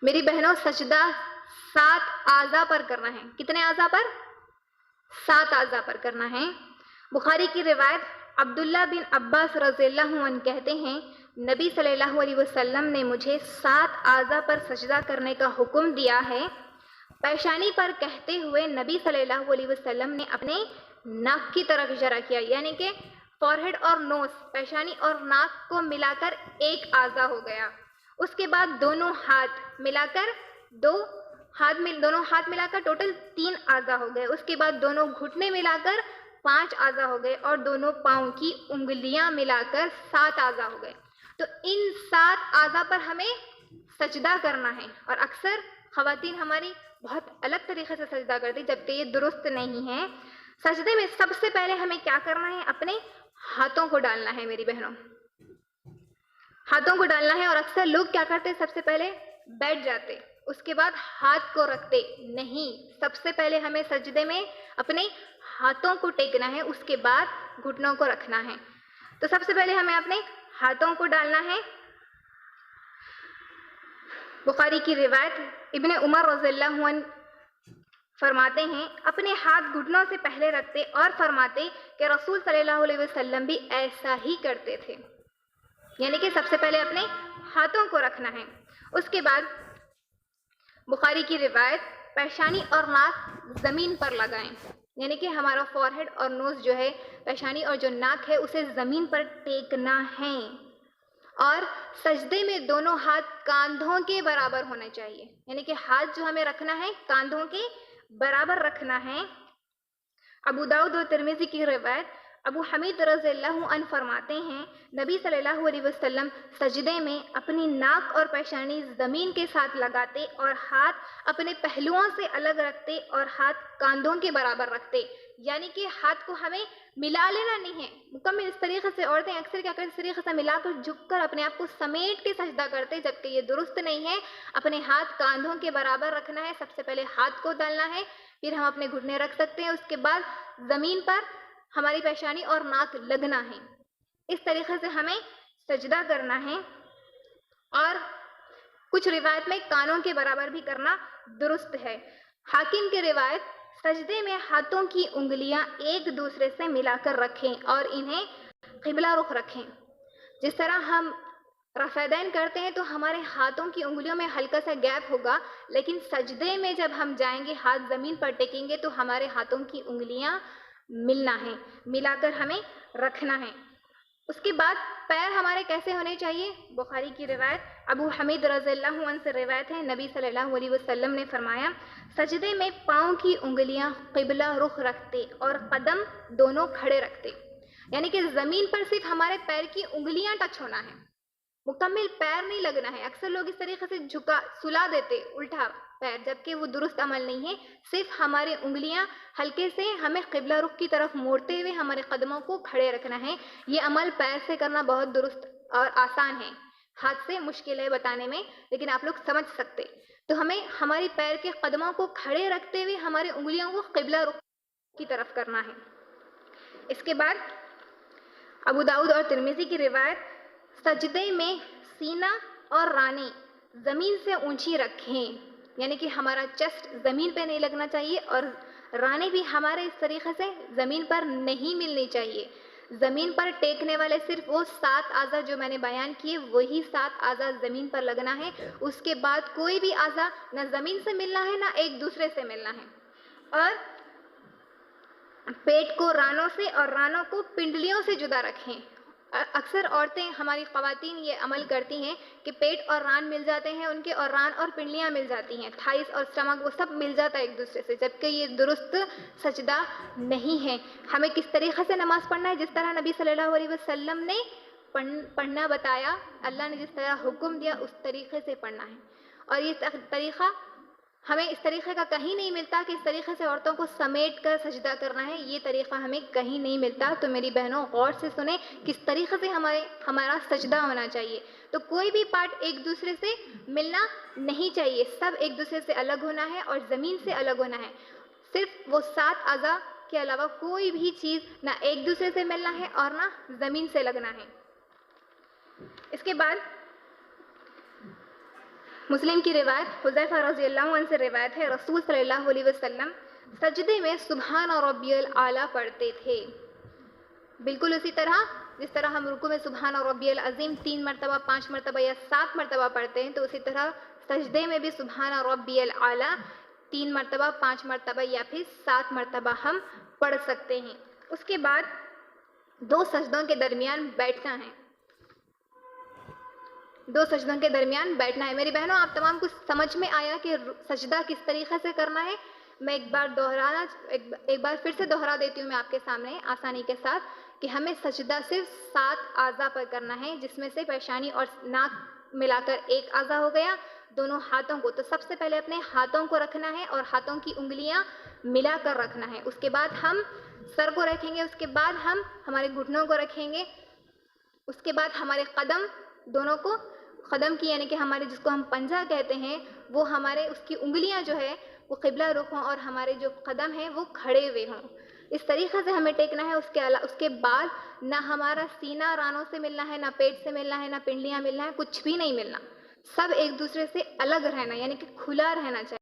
میری بہنوں سجدہ 7 اعضاء پر کرنا ہے. کتنے اعضاء پر؟ 7 اعضاء پر کرنا ہے. بخاری کی روایت عبداللہ بن عباس رضی اللہ عنہ کہتے ہیں نبی صلی اللہ علیہ وسلم نے مجھے 7 اعضاء پر سجدہ کرنے کا حکم دیا ہے. پیشانی پر کہتے ہوئے نبی صلی اللہ علیہ وسلم نے اپنے ناک کی طرف اشارہ کیا، یعنی کہ فورہیڈ اور نوز، پیشانی اور ناک کو ملا کر ایک اعضا ہو گیا. اس کے بعد دونوں ہاتھ ملا کر دونوں ہاتھ ملا کر ٹوٹل 3 اعضا ہو گئے. اس کے بعد دونوں گھٹنے ملا کر 5 اعضا ہو گئے اور دونوں پاؤں کی انگلیاں ملا کر 7 اعضا ہو گئے. تو ان 7 اعضا پر ہمیں سجدہ کرنا ہے، اور اکثر خواتین ہماری بہت الگ طریقے سے سجدہ کرتی جبکہ یہ درست نہیں ہے. سجدے میں سب سے پہلے ہمیں کیا کرنا ہے؟ اپنے ہاتھوں کو ڈالنا ہے. میری بہنوں ہاتھوں کو ڈالنا ہے، اور اکثر لوگ کیا کرتے سب سے پہلے بیٹھ جاتے، اس کے بعد ہاتھ کو رکھتے. نہیں، سب سے پہلے ہمیں سجدے میں اپنے ہاتھوں کو ٹیکنا ہے، اس کے بعد گھٹنوں کو رکھنا ہے. تو سب سے پہلے ہمیں اپنے ہاتھوں کو ڈالنا ہے. بخاری کی روایت ابن عمر رضی اللہ عنہ فرماتے ہیں اپنے ہاتھ گھٹنوں سے پہلے رکھتے اور فرماتے کہ رسول صلی اللہ علیہ وسلم بھی ایسا ہی کرتے تھے، یعنی کہ سب سے پہلے اپنے ہاتھوں کو رکھنا ہے. اس کے بعد بخاری کی روایت پیشانی اور ناک زمین پر لگائیں، یعنی کہ ہمارا فورہیڈ اور نوز جو ہے، پیشانی اور جو ناک ہے اسے زمین پر ٹیکنا ہے. اور سجدے میں دونوں ہاتھ کاندھوں کے برابر ہونے چاہیے، یعنی کہ ہاتھ جو ہمیں رکھنا ہے کاندھوں کے برابر رکھنا ہے. ابو داؤد اور ترمذی کی روایت ابو حمید رضی اللہ عنہ فرماتے ہیں نبی صلی اللہ علیہ وسلم سجدے میں اپنی ناک اور پیشانی زمین کے ساتھ لگاتے اور ہاتھ اپنے پہلوؤں سے الگ رکھتے اور ہاتھ کاندھوں کے برابر رکھتے، یعنی کہ ہاتھ کو ہمیں ملا لینا نہیں ہے مکمل. اس طریقے سے عورتیں اکثر کیا کرتی، اس طریقے سے ملا کر جھک کر اپنے آپ کو سمیٹ کے سجدہ کرتے، جبکہ یہ درست نہیں ہے. اپنے ہاتھ کاندھوں کے برابر رکھنا ہے. سب سے پہلے ہاتھ کو ڈالنا ہے، پھر ہم اپنے گھٹنے رکھ سکتے ہیں، اس کے بعد زمین پر ہماری پیشانی اور ناک لگنا ہے. اس طریقے سے ہمیں سجدہ کرنا ہے. اور کچھ روایت میں کانوں کے برابر بھی کرنا درست ہے. حاکم کی روایت سجدے میں ہاتھوں کی انگلیاں ایک دوسرے سے ملا کر رکھیں اور انہیں قبلہ رخ رکھیں. جس طرح ہم رفعدین کرتے ہیں تو ہمارے ہاتھوں کی انگلیوں میں ہلکا سا گیپ ہوگا، لیکن سجدے میں جب ہم جائیں گے ہاتھ زمین پر ٹیکیں گے تو ہمارے ہاتھوں کی انگلیاں ملنا ہے، ملا کر ہمیں رکھنا ہے. اس کے بعد پیر ہمارے کیسے ہونے چاہیے؟ بخاری کی روایت ابو حمید رضی اللہ عنہ سے روایت ہے نبی صلی اللہ علیہ وسلم نے فرمایا سجدے میں پاؤں کی انگلیاں قبلہ رخ رکھتے اور قدم دونوں کھڑے رکھتے، یعنی کہ زمین پر صرف ہمارے پیر کی انگلیاں ٹچ ہونا ہے، مکمل پیر نہیں لگنا ہے. اکثر لوگ اس طریقے سے سلا دیتے الٹا پیر، جبکہ وہ درست عمل نہیں ہے. صرف ہماری انگلیاں ہلکے سے ہمیں قبلہ رخ کی طرف موڑتے ہوئے ہمارے قدموں کو کھڑے رکھنا ہے. یہ عمل پیر سے کرنا بہت درست اور آسان ہے، ہاتھ سے مشکل ہے بتانے میں، لیکن آپ لوگ سمجھ سکتے. تو ہمیں ہماری پیر کے قدموں کو کھڑے رکھتے ہوئے ہماری انگلیوں کو قبلہ رخ کی طرف کرنا ہے. اس کے بعد ابو داؤد اور ترمذی کی روایت سجدے میں سینہ اور رانی زمین سے اونچی رکھیں، یعنی کہ ہمارا چیسٹ زمین پہ نہیں لگنا چاہیے اور رانی بھی ہمارے اس طریقے سے زمین پر نہیں ملنی چاہیے. زمین پر ٹیکنے والے صرف وہ 7 اعضا جو میں نے بیان کیے وہی 7 اعضا زمین پر لگنا ہے. اس کے بعد کوئی بھی اعضا نہ زمین سے ملنا ہے نہ ایک دوسرے سے ملنا ہے. اور پیٹ کو رانوں سے اور رانوں کو پنڈلیوں سے جدا رکھیں. اکثر عورتیں ہماری خواتین یہ عمل کرتی ہیں کہ پیٹ اور ران مل جاتے ہیں ان کے، اور ران اور پنڈلیاں مل جاتی ہیں، تھائس اور اسٹمک وہ سب مل جاتا ہے ایک دوسرے سے، جبکہ یہ درست سجدہ نہیں ہے. ہمیں کس طریقے سے نماز پڑھنا ہے؟ جس طرح نبی صلی اللہ علیہ وسلم نے پڑھنا بتایا، اللہ نے جس طرح حکم دیا اس طریقے سے پڑھنا ہے. اور یہ طریقہ ہمیں اس طریقے کا کہیں نہیں ملتا کہ اس طریقے سے عورتوں کو سمیٹ کر سجدہ کرنا ہے، یہ طریقہ ہمیں کہیں نہیں ملتا. تو میری بہنوں غور سے سنیں کس طریقے سے ہمارا سجدہ ہونا چاہیے. تو کوئی بھی پارٹ ایک دوسرے سے ملنا نہیں چاہیے، سب ایک دوسرے سے الگ ہونا ہے اور زمین سے الگ ہونا ہے. صرف وہ 7 اعضا کے علاوہ کوئی بھی چیز نہ ایک دوسرے سے ملنا ہے اور نہ زمین سے لگنا ہے. اس کے بعد مسلم کی روایت حذیفہ رضی اللہ عنہ سے روایت ہے، رسول صلی اللہ علیہ وسلم سجدے میں سبحان ربی الاعلیٰ پڑھتے تھے، بالکل اسی طرح جس طرح ہم رکوع میں سبحان ربی العظیم 3 مرتبہ 5 مرتبہ یا 7 مرتبہ پڑھتے ہیں، تو اسی طرح سجدے میں بھی سبحان ربی الاعلیٰ 3 مرتبہ 5 مرتبہ یا پھر 7 مرتبہ ہم پڑھ سکتے ہیں۔ اس کے بعد 2 سجدوں کے درمیان بیٹھنا ہے، 2 سجدوں کے درمیان بیٹھنا ہے۔ میری بہنوں، آپ تمام کو سمجھ میں آیا کہ سجدہ کس طریقے سے کرنا ہے؟ میں ایک بار پھر سے دہرا دیتی ہوں میں آپ کے سامنے آسانی کے ساتھ کہ ہمیں سجدہ صرف 7 اعضاء پر کرنا ہے، جس میں سے پیشانی اور ناک ملا کر 1 اعضاء ہو گیا، دونوں ہاتھوں کو۔ تو سب سے پہلے اپنے ہاتھوں کو رکھنا ہے اور ہاتھوں کی انگلیاں ملا کر رکھنا ہے، اس کے بعد ہم سر کو رکھیں گے، اس کے بعد ہم ہمارے گھٹنوں کو رکھیں گے، اس کے بعد ہمارے قدم دونوں کو، قدم کی یعنی کہ ہمارے جس کو ہم پنجہ کہتے ہیں، وہ ہمارے اس کی انگلیاں جو ہے وہ قبلہ رخ ہوں اور ہمارے جو قدم ہیں وہ کھڑے ہوئے ہوں۔ اس طریقے سے ہمیں ٹیکنا ہے۔ اس کے بعد نہ ہمارا سینہ رانوں سے ملنا ہے، نہ پیٹ سے ملنا ہے، نہ پنڈلیاں ملنا ہے، کچھ بھی نہیں ملنا، سب ایک دوسرے سے الگ رہنا، یعنی کہ کھلا رہنا چاہیے۔